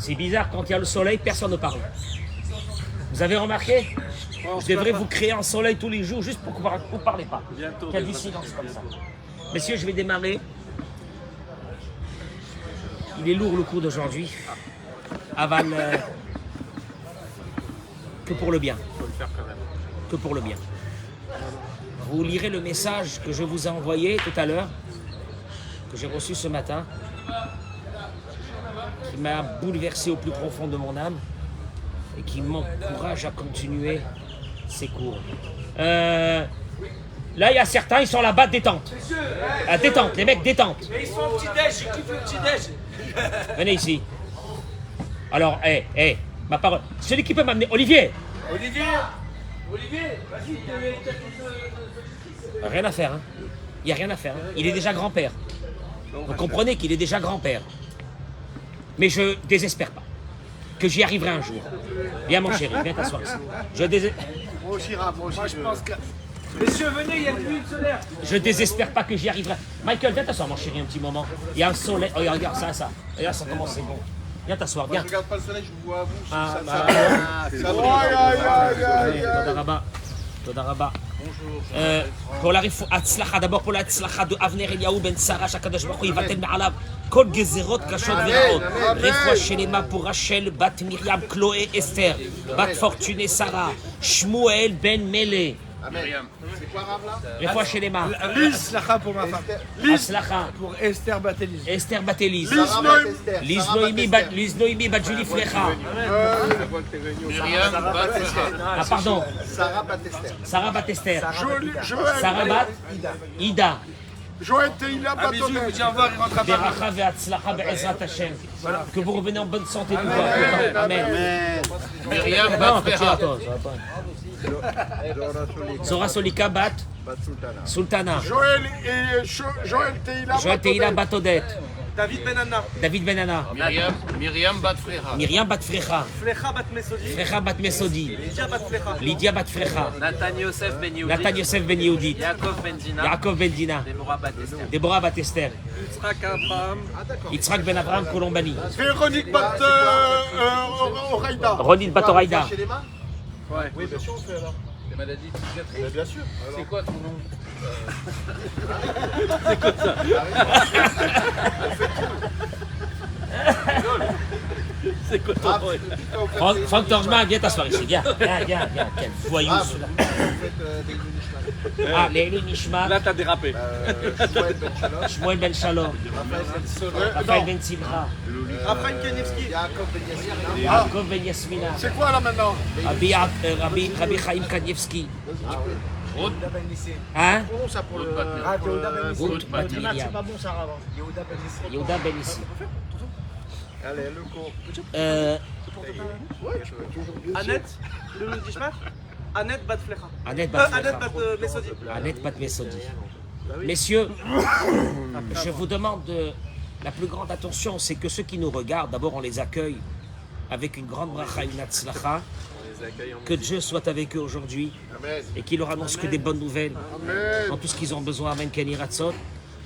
C'est bizarre, quand il y a le soleil, personne ne parle. Vous avez remarqué? Je devrais vous créer un soleil tous les jours juste pour que vous ne parlez pas. Qu'il y a du silence comme ça. Messieurs, je vais démarrer. Il est lourd le cours d'aujourd'hui. Aval, que pour le bien. Que pour le bien. Vous lirez le message que je vous ai envoyé tout à l'heure, que j'ai reçu ce matin, qui m'a bouleversé au plus profond de mon âme et qui m'encourage à continuer ces cours. Là, il y a certains, ils sont là-bas, détente. Détente, les mecs, détente. Mais ils sont au petit-déj, ils kiffent le petit-déj. Venez ici. Alors, ma parole. Celui qui peut m'amener, Olivier. Olivier, vas-y, Rien à faire, hein. Il n'y a rien à faire. Hein. Il est déjà grand-père. Vous comprenez qu'il est déjà grand-père. Mais je désespère pas que j'y arriverai un jour. Viens mon chéri, viens t'asseoir ici. Moi aussi, je pense que... Messieurs, venez, il y a une lutte solaire. Je désespère pas que j'y arriverai. Michael, viens t'asseoir mon chéri un petit moment. Il y a un soleil. Oh, regarde ça. Regarde ça comment c'est bon. Viens t'asseoir, viens. Je regarde pas le soleil, je vous vois à vous. Todaraba. Pour la הצלחה, d'abord pour la הצלחה de אבנר אליהו בן שרה שהקדוש ברוך הוא יבטל מעליו כל גזרות קשות ורעות. רפואה שלמה pour רשל בת מרים קלואה אסתר בת פורטונה שרה שמואל בן מלה. C'est quoi Rav là? רפואה שלמה. L'Islacha pour ma femme. הצלחה. Pour Esther Batelise. אסתר בת אליז. Liz ליז נוימי בת ג'ולי פרחה. Ah pardon. Sarah Batester. Sarah בת אסתר. Sarah בת Ida. Joël Teila Un bisou, vous dites au revoir, il rentre à Paris. Beracha ve'atzlacha be'ezrat Hashem. Que vous revenez en bonne santé tout le temps. Amen. Myriam Non, Bat tu vas pas. Zora Solika bat Sultana. Joël Teila. Joël Teila bat Odette. David Benana. David Benana. Myriam Bat Frecha. Myriam bat Frecha. Flecha Bat Mesodi. Frecha bat Mesodi. Lydia Bat Flecha. Lydia bat Frecha. Nathan Yosef Ben Yehudit. Nathan Yosef ben Yehudit. Yaakov Ben Dina. Yaakov ben Dina. Deborah Bat Esther. Deborah bat Esther. Yitzhak Abraham. Yitzhak ben Abraham Colombani. Véronique Bat Oraïda. Ronit bat Oraïda. Chez les mains? Oui, bien sûr, on fait alors. Les maladies psychiatriques. Bien sûr. C'est quoi ton nom? C'est quoi ton Franck Torgeman, viens t'asseoir ici. Viens. Quel voyou celui-là. Ah, les Nishmat. Là, t'as dérapé. Shmuel ben Shalom. Raphaël ben Simcha. Raphaël Kanievski. Yaakov ben Yasmina. C'est quoi là maintenant? Rabbi Chaim Kanievski. Hein? Bon, ça pour le. Ruth Bat Miriam. C'est pas bon, Sarah. Yehuda ben Issi. Allez, le cours. Annette. Le Dishmat. Annette Bat Flecha. Annette Bat Annette Bat Mesodi. Annette Bat Mesodi. Messieurs, je vous demande la plus grande attention, c'est que ceux qui nous regardent, d'abord on les accueille avec une grande bracha, une atzlacha. Que Dieu soit avec eux aujourd'hui et qu'il leur annonce que des bonnes nouvelles dans tout ce qu'ils ont besoin. Amen. Keni Ratzot.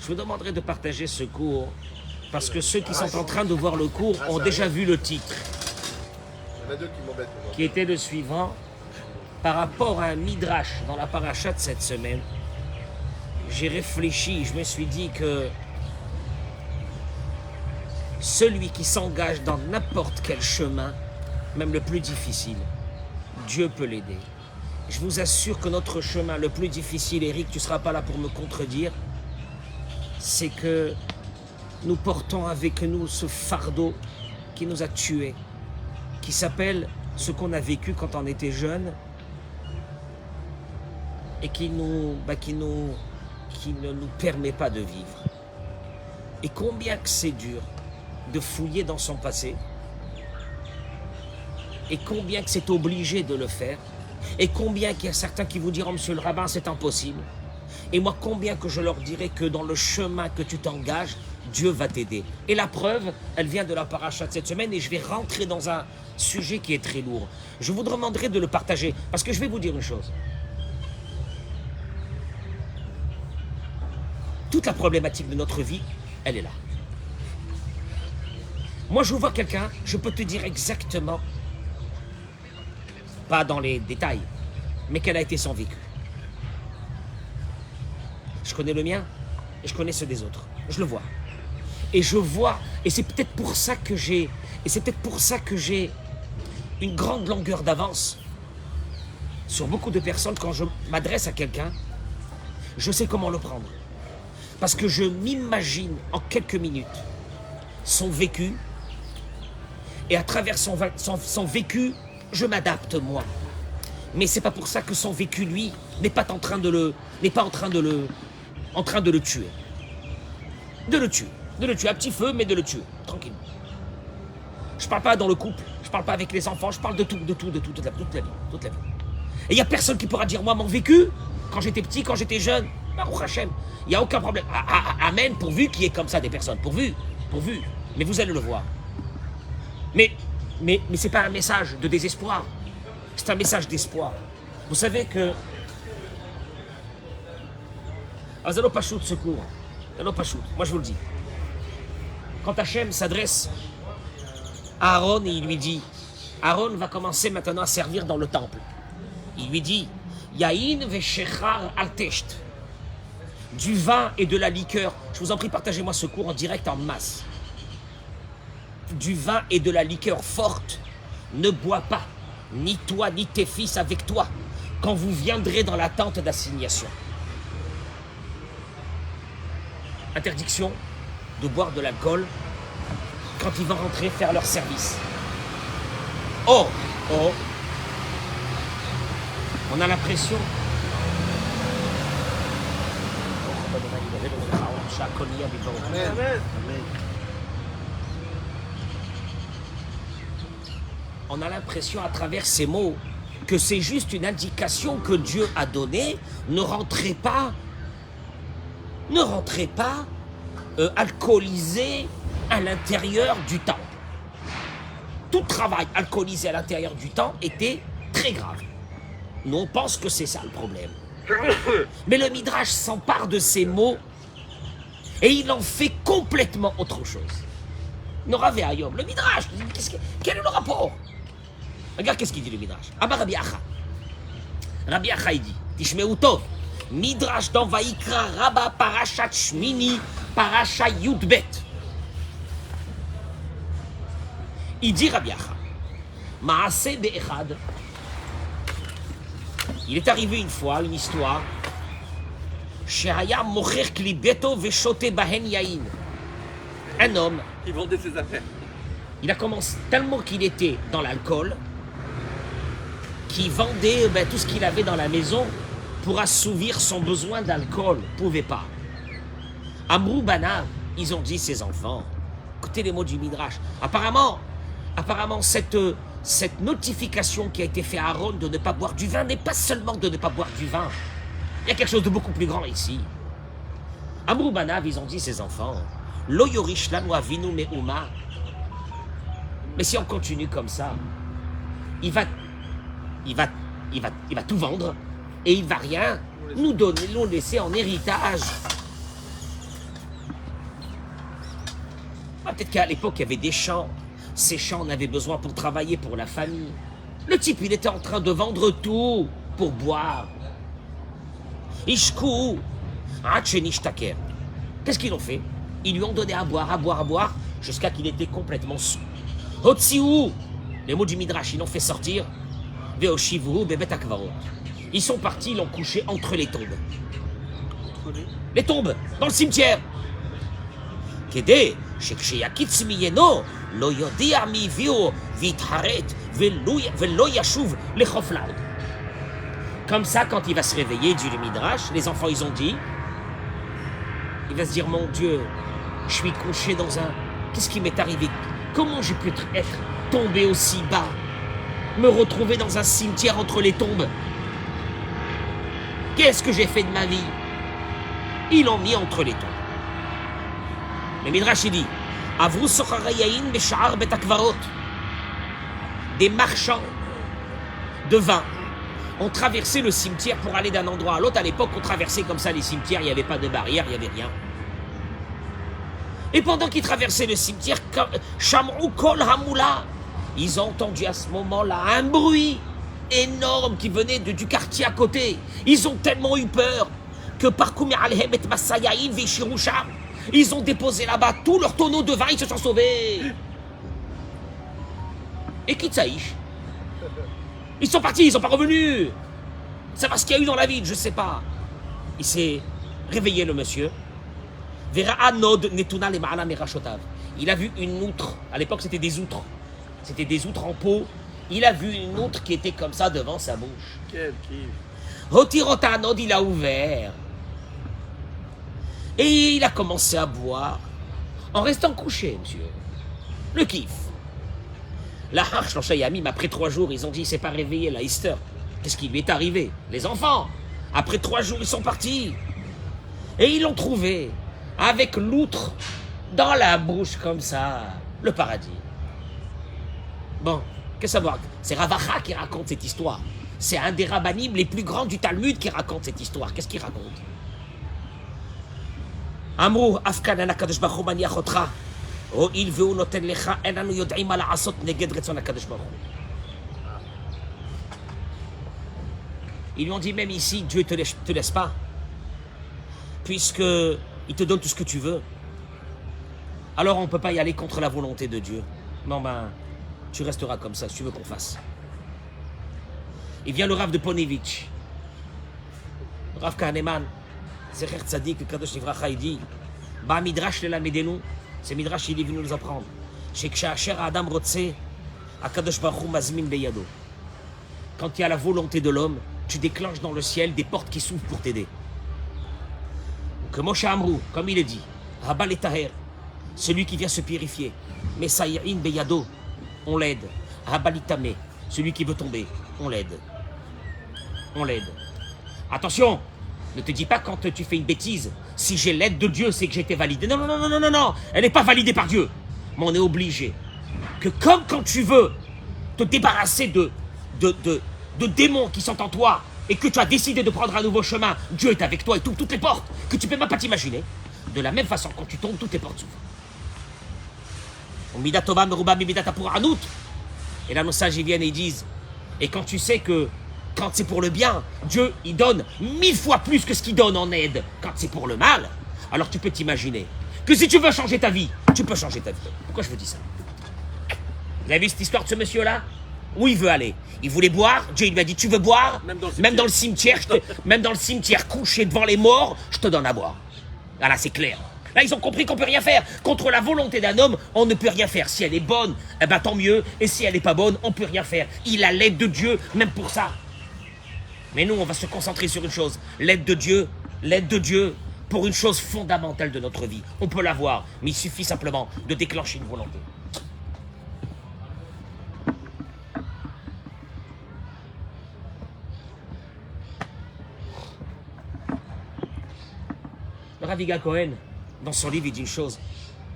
Je vous demanderai de partager ce cours parce que ceux qui sont en train de voir le cours ont déjà vu le titre Il y en a deux qui m'embêtent. qui était le suivant par rapport à un midrash dans la paracha de cette semaine. J'ai réfléchi, je me suis dit que celui qui s'engage dans n'importe quel chemin, même le plus difficile, Dieu peut l'aider. Je vous assure que notre chemin le plus difficile, Eric, tu ne seras pas là pour me contredire, c'est que nous portons avec nous ce fardeau qui nous a tués, qui s'appelle ce qu'on a vécu quand on était jeune et qui ne nous permet pas de vivre. Et combien que c'est dur de fouiller dans son passé, et combien que c'est obligé de le faire, et combien qu'il y a certains qui vous diront, monsieur le rabbin, c'est impossible. Et moi, combien que je leur dirai que dans le chemin que tu t'engages, Dieu va t'aider. Et la preuve, elle vient de la paracha de cette semaine, et je vais rentrer dans un sujet qui est très lourd. Je vous demanderai de le partager, parce que je vais vous dire une chose. Toute la problématique de notre vie, elle est là. Moi, je vois quelqu'un, je peux te dire exactement, pas dans les détails, mais quel a été son vécu. Je connais le mien et je connais ceux des autres. Je le vois. Et je vois, et c'est peut-être pour ça que j'ai une grande longueur d'avance sur beaucoup de personnes. Quand je m'adresse à quelqu'un, je sais comment le prendre. Parce que je m'imagine en quelques minutes son vécu, et à travers son vécu, je m'adapte moi. Mais c'est pas pour ça que son vécu, lui, n'est pas en train de le tuer. De le tuer à petit feu, mais de le tuer, tranquillement. Je parle pas dans le couple, je parle pas avec les enfants, je parle de tout, toute la vie. Et il n'y a personne qui pourra dire, moi, mon vécu, quand j'étais petit, quand j'étais jeune, Baruch Hashem, il n'y a aucun problème. Amen, pourvu qu'il y ait comme ça des personnes, pourvu. Mais vous allez le voir. Mais c'est pas un message de désespoir, c'est un message d'espoir. Vous savez que Azalo Pachout secours. Azalo Pachout, moi je vous le dis. Quand Hachem s'adresse à Aaron et il lui dit, Aaron va commencer maintenant à servir dans le temple. Il lui dit, Yaïn veshechar altesht. Du vin et de la liqueur. Je vous en prie, partagez-moi ce cours en direct en masse. Du vin et de la liqueur forte, ne bois pas, ni toi ni tes fils avec toi, quand vous viendrez dans la tente d'assignation. Interdiction de boire de l'alcool quand ils vont rentrer faire leur service. Oh, on a l'impression. Amen. On a l'impression à travers ces mots que c'est juste une indication que Dieu a donnée. Ne rentrez pas alcoolisé à l'intérieur du temple. Tout travail alcoolisé à l'intérieur du temple était très grave. Nous, on pense que c'est ça le problème. Mais le Midrash s'empare de ces mots et il en fait complètement autre chose. Nora Ve'ayom, le Midrash, quel est le rapport? Regarde qu'est-ce qu'il dit le Midrash. Abba Rabbi Acha. Rabbi Acha il dit, Tishmeu Tov, Midrash dans Vaikra Rabba Parashat Shmini Parasha Yudbet. Il dit Rabbi Acha, Maaseh Be'echad. Il est arrivé une fois, une histoire, Shehaya Mocher Klibeto Veshote Bahen Yain. Un homme, Il vendait ses affaires. il a commencé tellement qu'il était dans l'alcool, qu'il vendait tout ce qu'il avait dans la maison pour assouvir son besoin d'alcool. Il ne pouvait pas. Amrou Banav, ils ont dit ses enfants, écoutez les mots du Midrash, apparemment cette notification qui a été faite à Aaron de ne pas boire du vin n'est pas seulement de ne pas boire du vin. Il y a quelque chose de beaucoup plus grand ici. Amrou Banav, ils ont dit ses enfants, Lo yorish lanu avinu me'uma. Mais si on continue comme ça, il va tout vendre et il va rien nous donner, nous laisser en héritage. Peut-être qu'à l'époque, il y avait des champs. Ces champs, on avait besoin pour travailler pour la famille. Le type, il était en train de vendre tout pour boire. Ishkou, Hachenishtaker. Qu'est-ce qu'ils ont fait? Ils lui ont donné à boire, jusqu'à qu'il était complètement sous. Hotsiou, les mots du Midrash, ils l'ont fait sortir. Veoshivu, Bebet Akvarot. Ils sont partis, ils l'ont couché entre les tombes. Les tombes, dans le cimetière. Kede, Sheksheyakitz miyeno, lo yodia mi vio, vitharet, velo yashuv, le choflaud. Comme ça, quand il va se réveiller, dit le Midrash, les enfants, ils ont dit, il va se dire, mon Dieu, je suis couché dans un... Qu'est-ce qui m'est arrivé? Comment j'ai pu être tombé aussi bas? Me retrouver dans un cimetière entre les tombes? Qu'est-ce que j'ai fait de ma vie? Ils l'ont mis entre les tombes. Le Midrash, il dit, Avru socharayayin besha'ar betakvarot. Des marchands de vin ont traversé le cimetière pour aller d'un endroit à l'autre. À l'époque, on traversait comme ça les cimetières, il n'y avait pas de barrière, il n'y avait rien. Et pendant qu'ils traversaient le cimetière, Sham'u Kol Hamoula, ils ont entendu à ce moment-là un bruit énorme qui venait du quartier à côté. Ils ont tellement eu peur que ils ont déposé là-bas tous leurs tonneaux de vin, ils se sont sauvés. Et Kitsaïch, ils sont partis, ils sont pas revenus. Ça va ce qu'il y a eu dans la ville, je sais pas. Il s'est réveillé, le monsieur. Il a vu une outre. À l'époque, c'était des outres. C'était des outres en pot. Il a vu une outre qui était comme ça devant sa bouche. Quel kiff. Hotirotanod, il a ouvert. Et il a commencé à boire en restant couché, monsieur. Le kiff. La Harsh, l'Anshayamim, après 3 jours, ils ont dit, il s'est pas réveillé, la Easter. Qu'est-ce qui lui est arrivé? Les enfants. Après 3 jours, ils sont partis. Et ils l'ont trouvé avec l'outre dans la bouche comme ça. Le paradis. Bon, qu'est-ce que ça va? C'est Ravacha qui raconte cette histoire. C'est un des rabbanim les plus grands du Talmud qui raconte cette histoire. Qu'est-ce qu'il raconte? Amrou, Afkan Anakadosh Baruch Hu maniach otra. הואיל והוא נותן לך, אין לנו יודעים מה לעשות נגד רצון הקדוש ברוך הוא. Ils lui ont dit, même ici, Dieu ne te laisse pas. Puisqu'il te donne tout ce que tu veux. Alors on ne peut pas y aller contre la volonté de Dieu. Non, ben, tu resteras comme ça, si tu veux qu'on fasse. Il vient le Rav de Ponevitch. Rav Kahneman, Zecher Tzadik, le Kadosh Livracha, il dit, Ba Midrash le Lamedenu, c'est Midrash, il est venu nous apprendre. Chez Kshacher Adam Rotse, Akadosh Baruch Hu Mazmin Beyado. Quand il y a la volonté de l'homme, tu déclenches dans le ciel des portes qui s'ouvrent pour t'aider. Que Moshe Amrou, comme il est dit, Habal et Taher, celui qui vient se purifier, Messaïrin Beyado, on l'aide. Habal Itame, celui qui veut tomber, on l'aide. On l'aide. Attention, ne te dis pas quand tu fais une bêtise, si j'ai l'aide de Dieu, c'est que j'ai été validé. Non, non, non, non, non, non, non, elle n'est pas validée par Dieu. Mais on est obligé que comme quand tu veux te débarrasser de démons qui sont en toi et que tu as décidé de prendre un nouveau chemin, Dieu est avec toi et t'ouvre toutes les portes que tu ne peux même pas t'imaginer. De la même façon, quand tu tombes, toutes les portes s'ouvrent. Et là, nos sages, ils viennent et ils disent, et quand tu sais que quand c'est pour le bien, Dieu, il donne 1000 fois plus que ce qu'il donne en aide. Quand c'est pour le mal, alors tu peux t'imaginer que si tu veux changer ta vie, tu peux changer ta vie. Pourquoi je vous dis ça? Vous avez vu cette histoire de ce monsieur-là? Où il veut aller? Il voulait boire, Dieu il lui a dit, tu veux boire? Même dans le cimetière, même dans le cimetière, couché devant les morts, je te donne à boire. Voilà, c'est clair. Là, ils ont compris qu'on ne peut rien faire. Contre la volonté d'un homme, on ne peut rien faire. Si elle est bonne, eh ben, tant mieux. Et si elle n'est pas bonne, on ne peut rien faire. Il a l'aide de Dieu, même pour ça. Mais nous, on va se concentrer sur une chose. L'aide de Dieu pour une chose fondamentale de notre vie. On peut l'avoir, mais il suffit simplement de déclencher une volonté. Le Rav Yigal Cohen, dans son livre, il dit une chose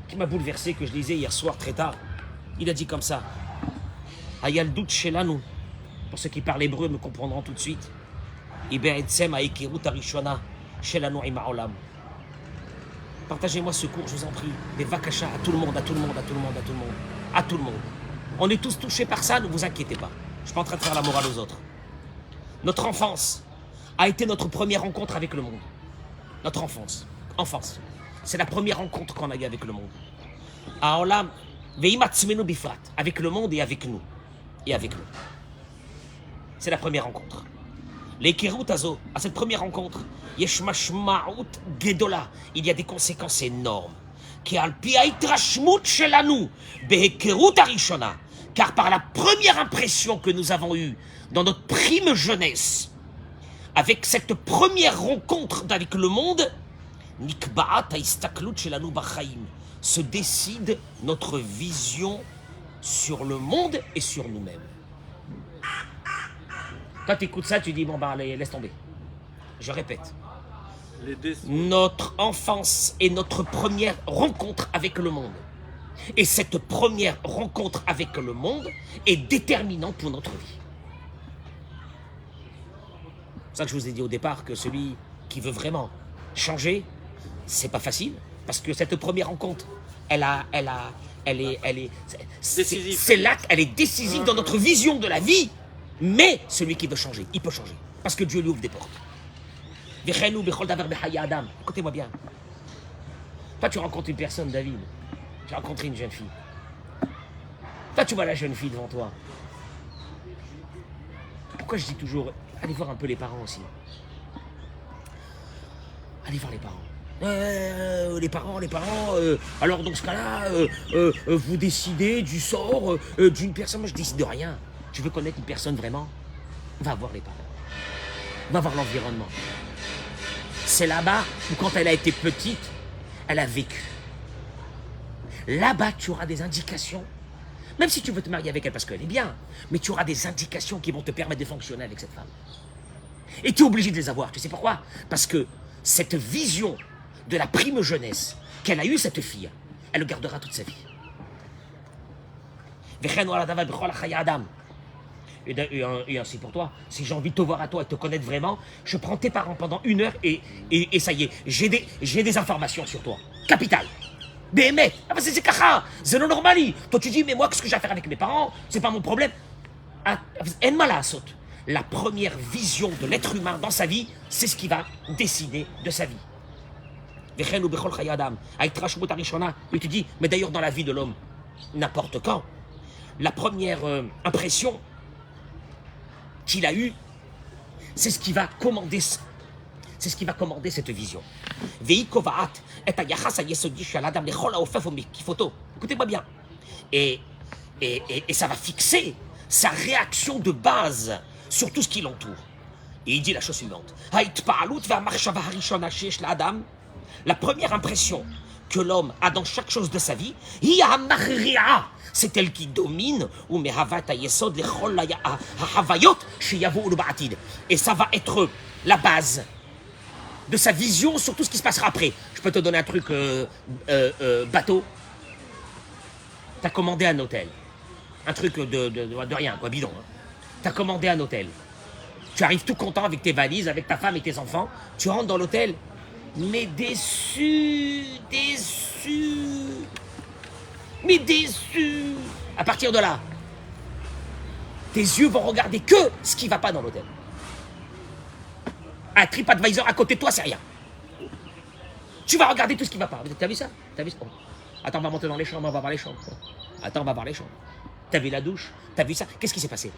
qui m'a bouleversé, que je lisais hier soir très tard. Il a dit comme ça. Hayal dout shelanu. Pour ceux qui parlent hébreu me comprendront tout de suite. Partagez-moi ce cours, je vous en prie. Des vakasha à tout le monde, à tout le monde, à tout le monde, à tout le monde. À tout le monde. On est tous touchés par ça, ne vous inquiétez pas. Je ne suis pas en train de faire la morale aux autres. Notre enfance a été notre première rencontre avec le monde. Notre enfance. C'est la première rencontre qu'on a eue avec le monde. Avec le monde et avec nous. C'est la première rencontre. L'Ekirut Azo, à cette première rencontre, Yesh Mashma'ut Gedola, il y a des conséquences énormes. Car par la première impression que nous avons eue dans notre prime jeunesse, avec cette première rencontre avec le monde, se décide notre vision sur le monde et sur nous-mêmes. Quand tu écoutes ça, tu dis, bon, bah, allez, laisse tomber. Je répète. Notre enfance est notre première rencontre avec le monde. Et cette première rencontre avec le monde est déterminante pour notre vie. C'est ça que je vous ai dit au départ, que celui qui veut vraiment changer, c'est pas facile. Parce que cette première rencontre c'est l'acte, elle est décisive dans notre vision de la vie. Mais celui qui veut changer, il peut changer. Parce que Dieu lui ouvre des portes. Écoutez-moi bien. Toi, tu rencontres une personne, David. Tu as rencontré une jeune fille. Toi, tu vois la jeune fille devant toi. Pourquoi je dis toujours, allez voir un peu les parents aussi. Allez voir les parents. Les parents, alors dans ce cas-là, vous décidez du sort d'une personne. Moi, je décide de rien. Tu veux connaître une personne vraiment? Va voir les parents. Va voir l'environnement. C'est là-bas où, quand elle a été petite, elle a vécu. Là-bas, tu auras des indications. Même si tu veux te marier avec elle parce qu'elle est bien, mais tu auras des indications qui vont te permettre de fonctionner avec cette femme. Et tu es obligé de les avoir. Tu sais pourquoi? Parce que cette vision de la prime jeunesse qu'elle a eue, cette fille, elle le gardera toute sa vie. Et ainsi pour toi, si j'ai envie de te voir à toi et de te connaître vraiment, je prends tes parents pendant 1 heure et ça y est, j'ai des informations sur toi. Capital. Mais mec, c'est cacha, c'est non normal. Toi tu dis, mais moi qu'est-ce que j'ai à faire avec mes parents? C'est pas mon problème. La première vision de l'être humain dans sa vie, c'est ce qui va décider de sa vie. Et tu dis, mais d'ailleurs dans la vie de l'homme, n'importe quand, la première impression qu'il a eue, c'est ce qui va commander cette vision. Écoutez-moi bien. Et ça va fixer sa réaction de base sur tout ce qui l'entoure. Et il dit la chose suivante. La première impression que l'homme a dans chaque chose de sa vie, c'est elle qui domine, et ça va être la base de sa vision sur tout ce qui se passera après. Je peux te donner un truc bateau. Tu as commandé un hôtel. Un truc de rien, quoi, bidon. Hein. Tu as commandé un hôtel. Tu arrives tout content avec tes valises, avec ta femme et tes enfants. Tu rentres dans l'hôtel, mais déçu. Mais déçu. À partir de là, tes yeux vont regarder que ce qui ne va pas dans l'hôtel. Un TripAdvisor à côté de toi, c'est rien. Tu vas regarder tout ce qui ne va pas. T'as vu ça? T'as vu ça? Attends, on va monter dans les chambres, on va voir les chambres. Attends, on va voir les chambres. T'as vu la douche? T'as vu ça? Qu'est-ce qui s'est passé?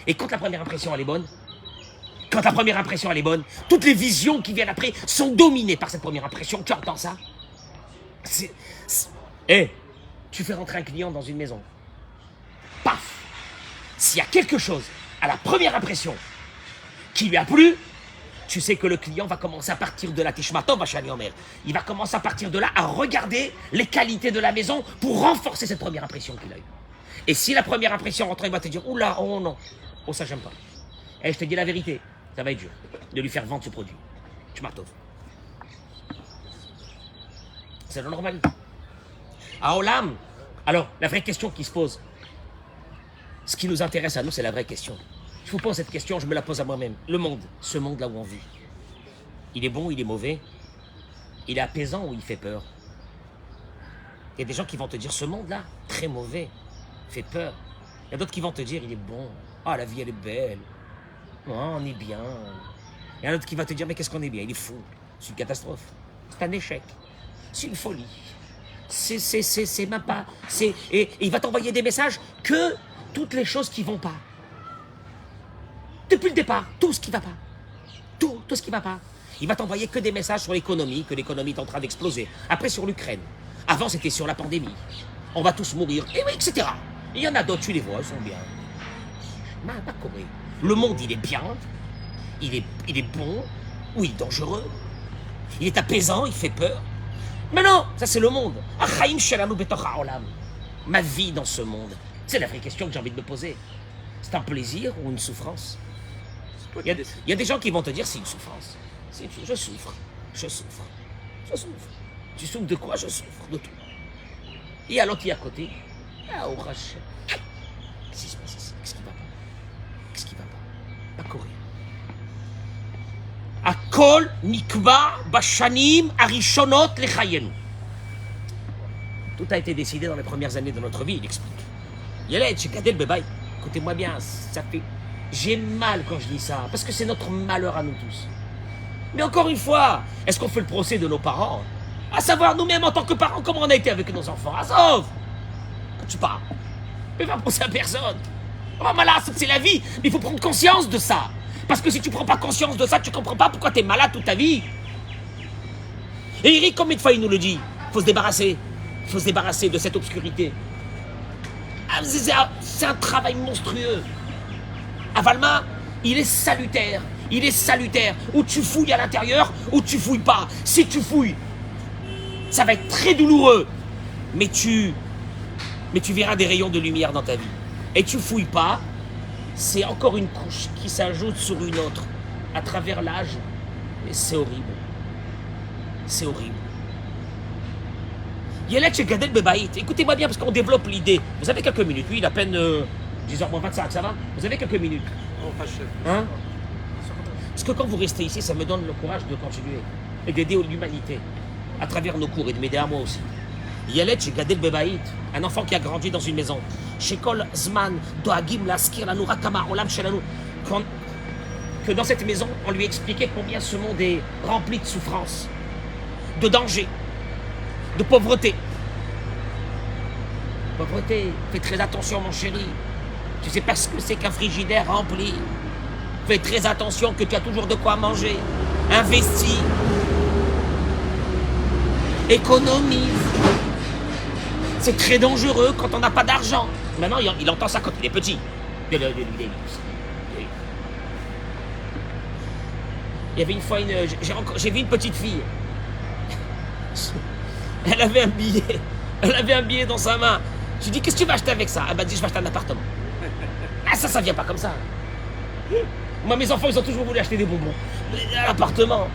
Et quand la première impression, elle est bonne, toutes les visions qui viennent après sont dominées par cette première impression. Tu entends ça? Tu fais rentrer un client dans une maison. Paf! S'il y a quelque chose à la première impression qui lui a plu, tu sais que le client va commencer à partir de là, il va commencer à partir de là à regarder les qualités de la maison pour renforcer cette première impression qu'il a eue. Et si la première impression rentre, il va te dire, oula, oh non, oh ça j'aime pas. Et je te dis la vérité, ça va être dur de lui faire vendre ce produit. Tu m'artoses. C'est le normal. À Olam, alors la vraie question qui se pose, ce qui nous intéresse à nous, c'est la vraie question. Je vous pose cette question, je me la pose à moi-même. Le monde, ce monde-là où on vit, il est bon, il est mauvais, il est apaisant ou il fait peur? Il y a des gens qui vont te dire, ce monde-là, très mauvais, fait peur. Il y a d'autres qui vont te dire, il est bon, ah la vie elle est belle, oh, on est bien. Il y en a d'autres qui vont te dire, mais qu'est-ce qu'on est bien, il est fou, c'est une catastrophe, c'est un échec, c'est une folie, c'est même pas, et il va t'envoyer des messages que toutes les choses qui vont pas. Depuis le départ, tout ce qui va pas. Tout ce qui va pas. Il va t'envoyer que des messages sur l'économie, que l'économie est en train d'exploser. Après sur l'Ukraine. Avant c'était sur la pandémie. On va tous mourir, et oui, etc. Il y en a d'autres, tu les vois, ils sont bien. Le monde, il est bien. Il est bon. Oui, dangereux. Il est apaisant, il fait peur. Mais non, ça c'est le monde. Ma vie dans ce monde. C'est la vraie question que j'ai envie de me poser. C'est un plaisir ou une souffrance? Il y a des gens qui vont te dire c'est une souffrance. Je souffre. Tu souffres de quoi? Je souffre de tout. Et à l'autre qui est à côté, au rachet. Qu'est-ce qui se passe ici? Qu'est-ce qui va pas? Pas courir. Akol nikba bashanim arishonot lechayenu. Tout a été décidé dans les premières années de notre vie, il explique. Yeled, j'ai gardé le bébé. Écoutez-moi bien, ça fait... J'ai mal quand je dis ça, parce que c'est notre malheur à nous tous. Mais encore une fois, est-ce qu'on fait le procès de nos parents? À savoir nous-mêmes en tant que parents, comment on a été avec nos enfants. Sauf quand tu parles. Mais va penser à personne. Oh, malade, c'est la vie. Mais il faut prendre conscience de ça. Parce que si tu ne prends pas conscience de ça, tu ne comprends pas pourquoi tu es malade toute ta vie. Et Eric, combien de fois il nous le dit? Il faut se débarrasser. Il faut se débarrasser de cette obscurité. C'est un travail monstrueux. Avalma, il est salutaire. Il est salutaire. Ou tu fouilles à l'intérieur, ou tu fouilles pas. Si tu fouilles, ça va être très douloureux. Mais tu verras des rayons de lumière dans ta vie. Et tu fouilles pas, c'est encore une couche qui s'ajoute sur une autre à travers l'âge. Et c'est horrible. C'est horrible. Yeled chez Gadel Bebaït. Écoutez-moi bien parce qu'on développe l'idée. Vous avez quelques minutes. Oui, il a à peine 10h25, ça va? Vous avez quelques minutes. Hein? Parce que quand vous restez ici, ça me donne le courage de continuer et d'aider l'humanité à travers nos cours et de m'aider à moi aussi. Yeled chez Gadel Bebaït, un enfant qui a grandi dans une maison. Chez Kol Zman, Doagim, Laskir, Lanoura, Kama, Olam, Shelanou. Que dans cette maison, on lui expliquait combien ce monde est rempli de souffrance, de danger, de pauvreté. Pauvreté, fais très attention mon chéri. Tu sais pas ce que c'est qu'un frigidaire rempli. Fais très attention que tu as toujours de quoi manger. Investis. Économise. C'est très dangereux quand on n'a pas d'argent. Maintenant, il entend ça quand il est petit. Il y avait une fois j'ai vu une petite fille. Elle avait un billet. Elle avait un billet dans sa main. Je lui dis, qu'est-ce que tu vas acheter avec ça? Elle m'a dit, je vais acheter un appartement. Ah, ça vient pas comme ça. Moi, mes enfants, ils ont toujours voulu acheter des bonbons. Un appartement.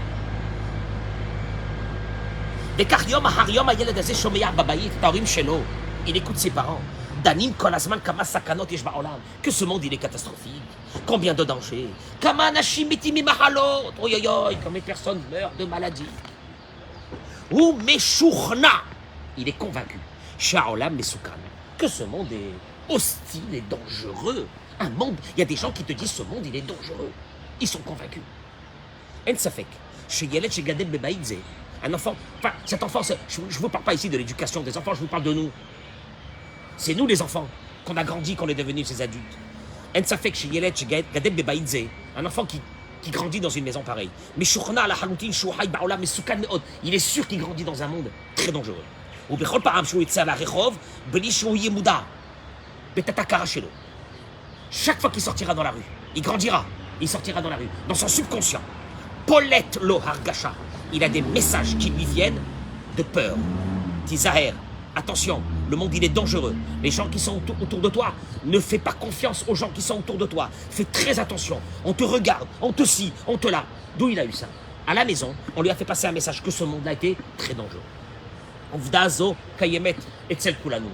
Il écoute ses parents. Danim Kolasman Kama Sakanot Yeshbaolam. Que ce monde il est catastrophique. Combien de dangers. Kama Nashimiti Mahalot. Oh yo yo, combien de personnes meurent de maladies. Ou Meshuchna. Il est convaincu. Shaolam Mesukan. Que ce monde est hostile et dangereux. Un monde, il y a des gens qui te disent ce monde il est dangereux. Ils sont convaincus. En Safek. Chez Yeled, chez Gadel Bebaïdze. Un enfant, enfin, cet enfant, je ne vous parle pas ici de l'éducation des enfants, je vous parle de nous. C'est nous les enfants, qu'on a grandi, qu'on est devenus ces adultes. En Safek, chez Yeled, chez Gadel Bebaïdze, un enfant qui grandit dans une maison pareille. Mais Shurna, la Haloutin, Shouhaï, Baola, mais Soukan, il est sûr qu'il grandit dans un monde très dangereux. Ou Bechol Param, Shouitsa, la Rechov, Beli Shouye Mouda, Betatakara Shelo. Chaque fois qu'il sortira dans la rue, il grandira, il sortira dans la rue, dans son subconscient. Paulette Lo Hargasha, il a des messages qui lui viennent de peur. Tizaher, attention, le monde il est dangereux. Les gens qui sont autour de toi, ne fais pas confiance aux gens qui sont autour de toi. Fais très attention. On te regarde, on te scie, on te l'a. D'où il a eu ça? À la maison, on lui a fait passer un message que ce monde-là était très dangereux. Ovdazo Kayemet Etzel Kulanu.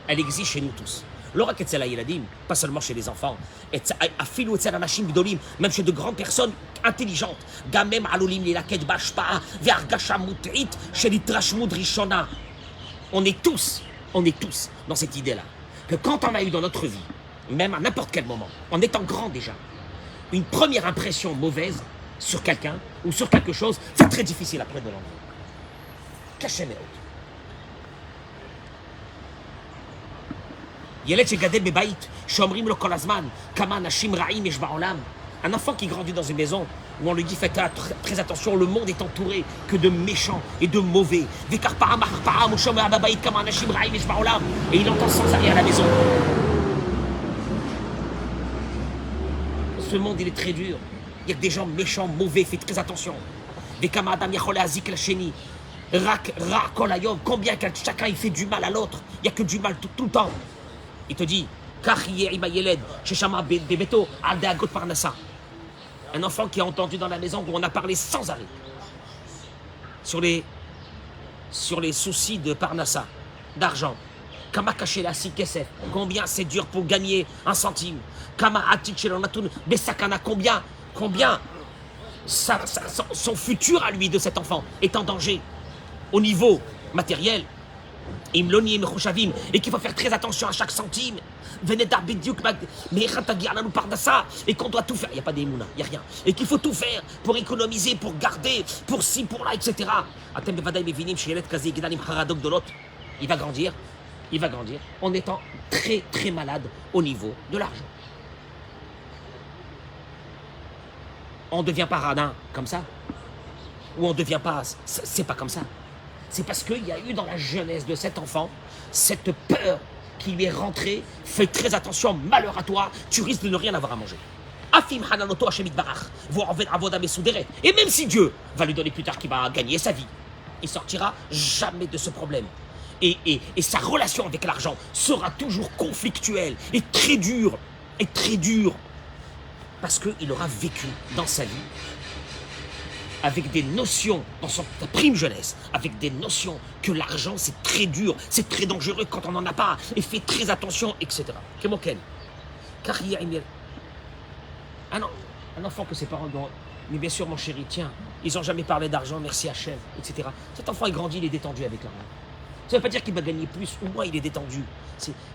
Elle existe chez nous tous. L'ora Ketzel Yeladim, pas seulement chez les enfants, Afilou Etzel Anashim Gdolim, même chez de grandes personnes intelligentes. Gamem Alolim Lilaket Bashpa, Vergasha Mutrit, chez l'Itrashmud Rishona. On est tous dans cette idée-là, que quand on a eu dans notre vie, même à n'importe quel moment, en étant grand déjà, une première impression mauvaise sur quelqu'un ou sur quelque chose, c'est très difficile après de l'enlever. Cachez mes autres. Yeled chez Gadel Bebaït, Shomrim lo Kolazman, Kama Nashim Ra'im Yesh Ba'olam. Un enfant qui grandit dans une maison où on lui dit faites très attention, le monde est entouré que de méchants et de mauvais. Et il entend sans arrêt à la maison. Ce monde il est très dur. Il y a des gens méchants, mauvais, faites très attention. Combien chacun il fait du mal à l'autre. Il n'y a que du mal tout le temps. Il te dit un enfant qui a entendu dans la maison où on a parlé sans arrêt sur les soucis de Parnassa, d'argent. Kama caché la sikesef, combien c'est dur pour gagner un centime. Kama atichelanatun, besakana, combien son futur à lui de cet enfant est en danger au niveau matériel. et qu'il faut faire très attention à chaque centime, et qu'on doit tout faire. Il n'y a pas d'émouna, il n'y a rien. Et qu'il faut tout faire pour économiser, pour garder, pour ci, pour là, etc. Il va grandir, en étant très très malade au niveau de l'argent. On ne devient pas radin comme ça, ou on ne devient pas, c'est pas comme ça. C'est parce qu'il y a eu dans la jeunesse de cet enfant cette peur qui lui est rentrée. Fais très attention, malheur à toi, tu risques de ne rien avoir à manger. Et même si Dieu va lui donner plus tard qu'il va gagner sa vie, il sortira jamais de ce problème. Et sa relation avec l'argent sera toujours conflictuelle et très dure. Parce qu'il aura vécu dans sa vie avec des notions, dans sa prime jeunesse, avec des notions que l'argent c'est très dur, c'est très dangereux quand on n'en a pas, et fait très attention, etc. Car il y a un enfant que ses parents ont, mais bien sûr mon chéri, tiens, ils n'ont jamais parlé d'argent, merci Hachem, etc. Cet enfant il grandit, il est détendu avec l'argent. Ça ne veut pas dire qu'il va gagner plus ou moins, il est détendu.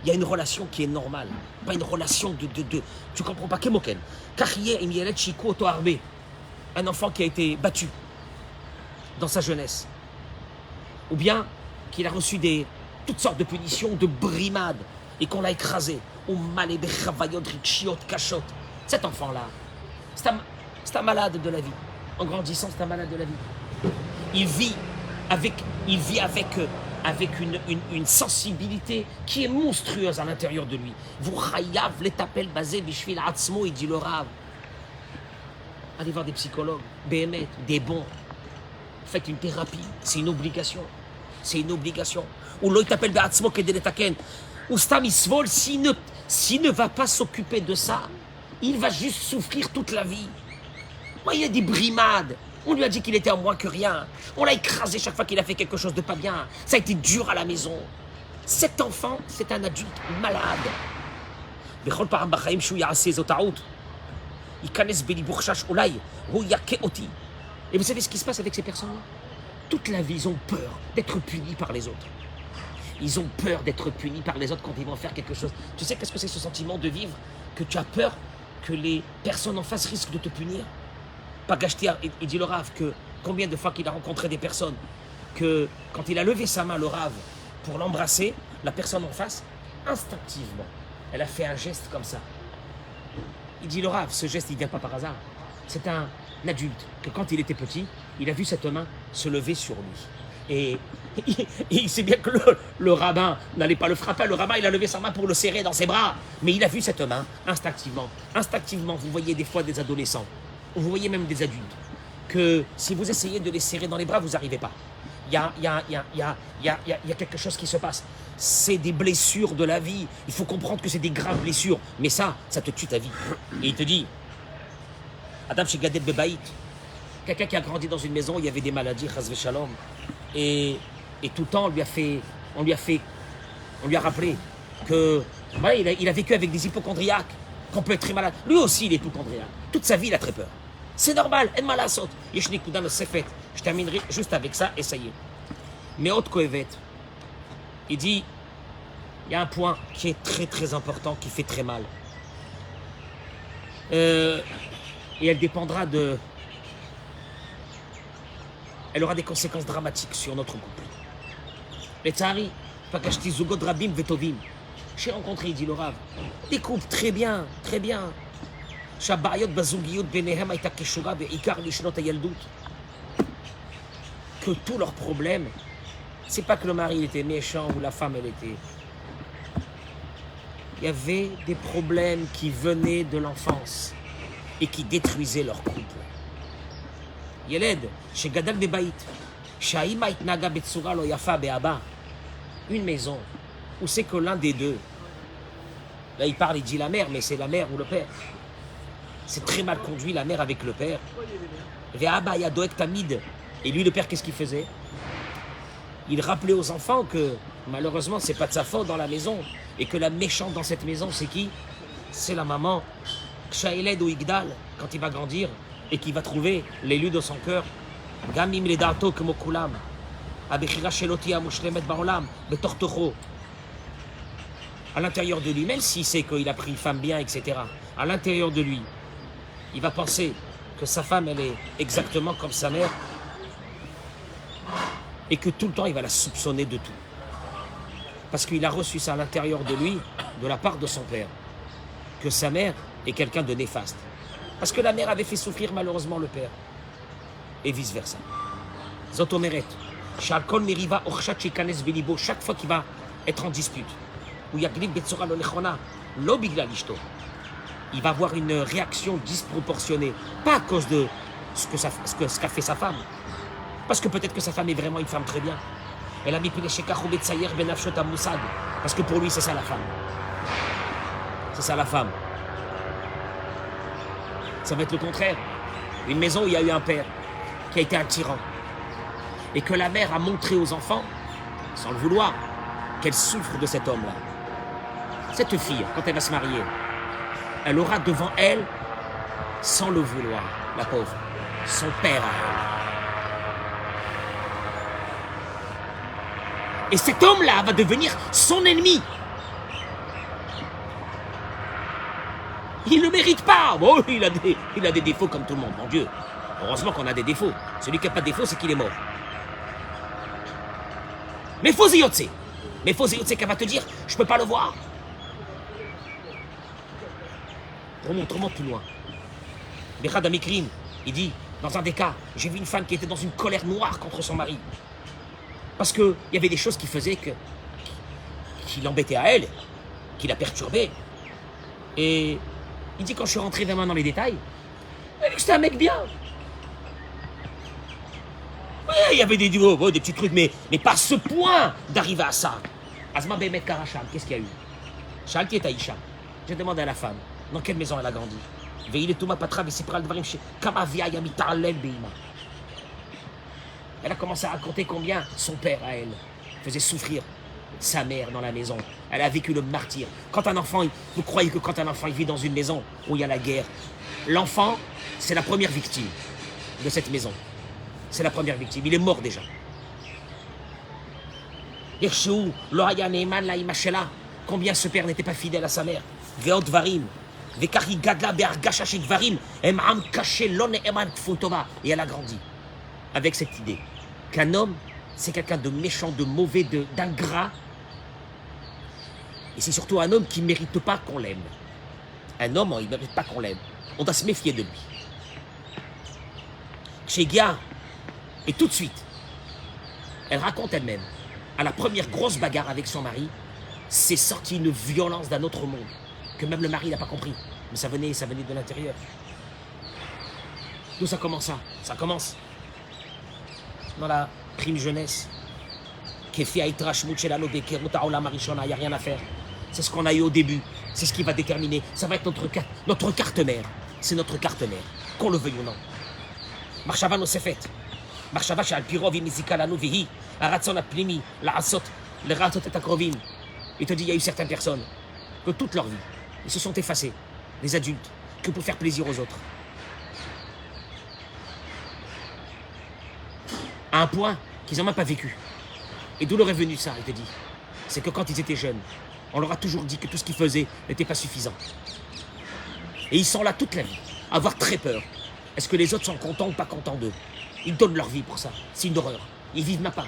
Il y a une relation qui est normale, pas une relation de tu comprends pas, Kemoken. Un enfant qui a été battu dans sa jeunesse, ou bien qu'il a reçu toutes sortes de punitions, de brimades, et qu'on l'a écrasé. Cet enfant-là, c'est un malade de la vie. En grandissant, c'est un malade de la vie. Il vit avec une sensibilité qui est monstrueuse à l'intérieur de lui. Vous chayav l'étapel basé bishvil atzmo, il dit le Rav. Allez voir des psychologues, BMT, des bons. Faites une thérapie, c'est une obligation. Ou l'autre t'appelle Be'atzmo Kedeletaken. Ou Stam Isvol, s'il ne va pas s'occuper de ça, il va juste souffrir toute la vie. Moi, il y a des brimades. On lui a dit qu'il était en moins que rien. On l'a écrasé chaque fois qu'il a fait quelque chose de pas bien. Ça a été dur à la maison. Cet enfant, c'est un adulte malade. Et vous savez ce qui se passe avec ces personnes-là? Toute la vie, ils ont peur d'être punis par les autres. Ils ont peur d'être punis par les autres quand ils vont faire quelque chose. Tu sais qu'est-ce que c'est ce sentiment de vivre? Que tu as peur que les personnes en face risquent de te punir? Pagashtia, il dit le Rav que combien de fois qu'il a rencontré des personnes que quand il a levé sa main, le Rav, pour l'embrasser, la personne en face, instinctivement, elle a fait un geste comme ça. Il dit le Rav, ce geste, il ne vient pas par hasard. C'est un adulte que quand il était petit, il a vu cette main se lever sur lui. Et il sait bien que le rabbin n'allait pas le frapper. Le rabbin, il a levé sa main pour le serrer dans ses bras. Mais il a vu cette main instinctivement. Instinctivement, vous voyez des fois des adolescents, ou vous voyez même des adultes, que si vous essayez de les serrer dans les bras, vous n'arrivez pas. Il y a quelque chose qui se passe. C'est des blessures de la vie. Il faut comprendre que c'est des graves blessures. Mais ça te tue ta vie. Et il te dit, Adam Shegadel Bebaït, quelqu'un qui a grandi dans une maison où il y avait des maladies, Chas Veshalom, et tout le temps on lui a rappelé que voilà, il a vécu avec des hypochondriaques, qu'on peut être très malade. Lui aussi il est hypochondriaque. Toute sa vie il a très peur. C'est normal, en malasot. Yeshni Kudan le Sefet. Je terminerai juste avec ça et ça y est. Mais autre Kohevet, il dit, il y a un point qui est très très important, qui fait très mal. Et elle dépendra de... Elle aura des conséquences dramatiques sur notre couple. Les Tzahari, Pakashti Zugod Rabim Vetovim. J'ai rencontré, il dit le Rav, des couples très bien, très bien. Shabayot Bazugiyot Benehem Aita Keshura Beikar Lishnot Ayaldout. Que tous leurs problèmes, c'est pas que le mari il était méchant ou la femme elle était. Il y avait des problèmes qui venaient de l'enfance et qui détruisaient leur couple. Yeled, chez Gadal Bebaït, Shaima Itnaga Betsura Lo Yafa Beaba, une maison où c'est que l'un des deux, là il parle, il dit la mère, mais c'est la mère ou le père. C'est très mal conduit la mère avec le père. Veaba Yadoek Tamid. Et lui, le père, qu'est-ce qu'il faisait? Il rappelait aux enfants que malheureusement, c'est pas de sa faute dans la maison. Et que la méchante dans cette maison, c'est qui? C'est la maman. Kshaeled ou Igdal, quand il va grandir et qu'il va trouver l'élu de son cœur. Gamim le darto comme kulam. Abechira Sheloti Amushlemet Baolam, Betortocho. À l'intérieur de lui, même s'il sait qu'il a pris une femme bien, etc., à l'intérieur de lui, il va penser que sa femme, elle est exactement comme sa mère et que tout le temps, il va la soupçonner de tout. Parce qu'il a reçu ça à l'intérieur de lui, de la part de son père, que sa mère est quelqu'un de néfaste. Parce que la mère avait fait souffrir malheureusement le père. Et vice-versa. Zotomeret, Shalkol Meriva Orchat Chikanes Belibo, chaque fois qu'il va être en dispute, où Yaglib Betsora Lolechona, Lobigla Lishto, il va avoir une réaction disproportionnée. Pas à cause de ce qu'a fait sa femme. Parce que peut-être que sa femme est vraiment une femme très bien. Elle a mis Benafshot Moussad. Parce que pour lui, c'est ça la femme. C'est ça la femme. Ça va être le contraire. Une maison où il y a eu un père qui a été un tyran. Et que la mère a montré aux enfants, sans le vouloir, qu'elle souffre de cet homme-là. Cette fille, quand elle va se marier, elle aura devant elle, sans le vouloir, la pauvre, son père à elle. Et cet homme-là va devenir son ennemi. Il ne le mérite pas. Bon, il a des défauts comme tout le monde, mon Dieu. Heureusement qu'on a des défauts. Celui qui n'a pas de défauts, c'est qu'il est mort. Mais Foziyotse qu'elle va te dire, je ne peux pas le voir. Remonte plus loin. Bechad Amikrim, il dit, dans un des cas, j'ai vu une femme qui était dans une colère noire contre son mari. Parce qu'il y avait des choses qui faisaient qui l'embêtaient à elle, qui la perturbaient. Et il dit, quand je suis rentré vraiment dans les détails, c'était un mec bien. Ouais, il y avait des petits trucs, mais pas à ce point d'arriver à ça. Azma Bemet Karacham, qu'est-ce qu'il y a eu? Shalti et Aïcha. J'ai demandé à la femme, dans quelle maison elle a grandi? Veille Touma Patra, Vesipral Dvarim, Kamavia Yamita Alel Beima. Elle a commencé à raconter combien son père, à elle, faisait souffrir sa mère dans la maison. Elle a vécu le martyre. Quand un enfant, vous croyez que quand un enfant il vit dans une maison où il y a la guerre, l'enfant, c'est la première victime de cette maison. C'est la première victime. Il est mort déjà. Combien ce père n'était pas fidèle à sa mère. Et elle a grandi avec cette idée qu'un homme, c'est quelqu'un de méchant, de mauvais, d'ingrat. Et c'est surtout un homme qui ne mérite pas qu'on l'aime. Un homme, il ne mérite pas qu'on l'aime. On doit se méfier de lui. Chez Gia, et tout de suite, elle raconte elle-même, à la première grosse bagarre avec son mari, c'est sorti une violence d'un autre monde, que même le mari n'a pas compris. Mais ça venait de l'intérieur. D'où ça commence ça? Ça commence dans la prime jeunesse. Il n'y a rien à faire. C'est ce qu'on a eu au début. C'est ce qui va déterminer. Ça va être notre carte mère. C'est notre carte mère. Qu'on le veuille ou non. Marshava no sefet. Marshava shal pirov imizika lanu vihi. Aratson aplimi. La asot. Le ratot et akrovim. Il te dit, il y a eu certaines personnes que toute leur vie, ils se sont effacés. Les adultes. Que pour faire plaisir aux autres. À un point qu'ils n'ont même pas vécu. Et d'où leur est venu ça, il te dit? C'est que quand ils étaient jeunes, on leur a toujours dit que tout ce qu'ils faisaient n'était pas suffisant. Et ils sont là toute la vie, à avoir très peur. Est-ce que les autres sont contents ou pas contents d'eux? Ils donnent leur vie pour ça. C'est une horreur. Ils vivent même pas.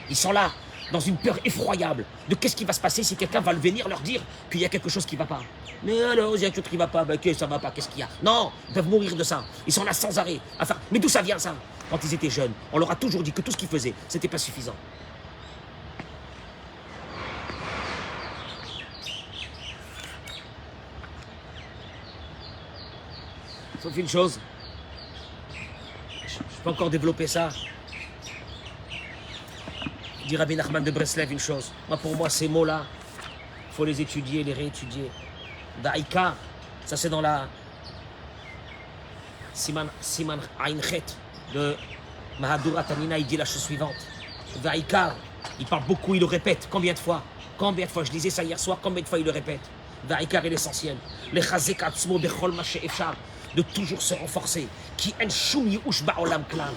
Ils sont là, dans une peur effroyable de qu'est-ce qui va se passer si quelqu'un va venir leur dire qu'il y a quelque chose qui ne va pas. Mais alors, il y a quelque chose qui ne va pas. Ben, que ça ne va pas, qu'est-ce qu'il y a? Non, ils peuvent mourir de ça. Ils sont là sans arrêt. Enfin, mais d'où ça vient ça? Quand ils étaient jeunes, on leur a toujours dit que tout ce qu'ils faisaient, c'était pas suffisant. Sauf une chose, je peux encore développer ça. Dit Rabbi Nachman de Breslev une chose. Pour moi, ces mots-là, il faut les étudier, les réétudier. Daïka, ça c'est dans la Siman Ainchet de Mahadura Tanina, il dit la chose suivante. Daïka, il parle beaucoup, il le répète. Combien de fois? Je disais ça hier soir, combien de fois il le répète? Daïka est l'essentiel. Le Chazek Atzmo Bechol Mashe Efshar. De toujours se renforcer. Qui en shum yush ba'olam klal.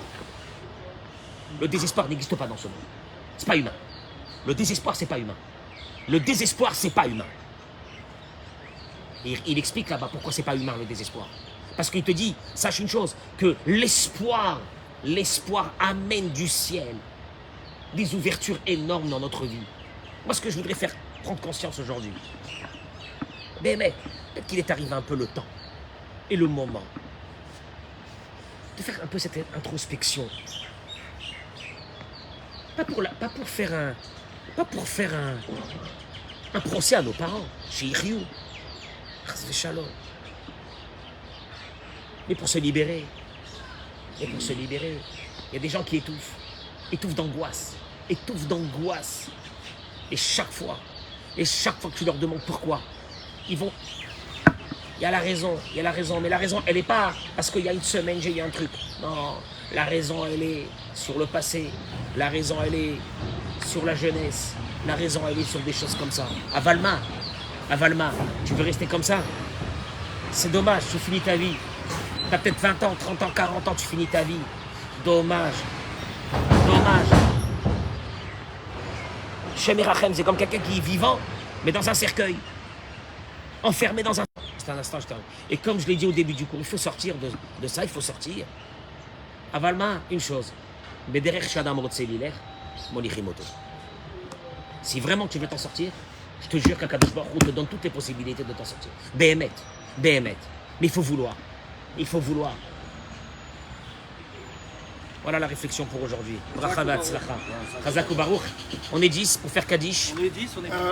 Le désespoir n'existe pas dans ce monde. C'est pas humain. Le désespoir, c'est pas humain. Le désespoir, c'est pas humain. Et il explique là-bas pourquoi c'est pas humain le désespoir. Parce qu'il te dit, sache une chose, que l'espoir amène du ciel des ouvertures énormes dans notre vie. Moi, ce que je voudrais faire prendre conscience aujourd'hui, mais peut-être qu'il est arrivé un peu le temps et le moment de faire un peu cette introspection. Pas pour faire un procès à nos parents, chez Iriou, Shalom. Mais pour se libérer. Et pour se libérer, il y a des gens qui étouffent d'angoisse. Et chaque fois que tu leur demandes pourquoi, ils vont... Il y a la raison, mais la raison, elle n'est pas parce qu'il y a une semaine, j'ai eu un truc. Non, la raison, elle est sur le passé. La raison, elle est sur la jeunesse. La raison, elle est sur des choses comme ça. À Valma, tu veux rester comme ça? C'est dommage, tu finis ta vie. Tu as peut-être 20 ans, 30 ans, 40 ans, tu finis ta vie. Dommage. Shem Irachem, c'est comme quelqu'un qui est vivant, mais dans un cercueil. Enfermé dans un... C'est un instant, je t'arrête. Et comme je l'ai dit au début du cours, il faut sortir de ça, il faut sortir. À Valma, une chose. Si vraiment tu veux t'en sortir, je te jure qu'Akadosh Baruch Hu te donne toutes les possibilités de t'en sortir. Béhémet. Mais il faut vouloir. Voilà la réflexion pour aujourd'hui. Bracha v'atzlacha. Chazak ou Baruch. On est 10 pour faire Kaddish. On est 10, on est